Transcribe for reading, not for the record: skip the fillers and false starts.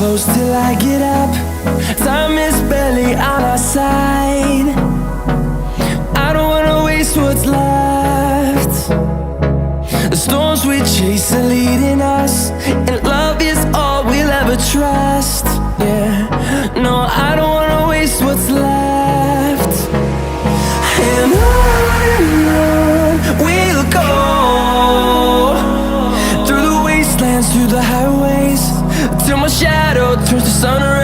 close till I get up. Time is barely on our side. I don't wanna waste what's left. The storms we chase are leading us, and love is all we'll ever trust. Yeah, no, I don't wanna waste what's left. And on we'll go, through the wastelands, through the highways, till my shadow turns to sun rays.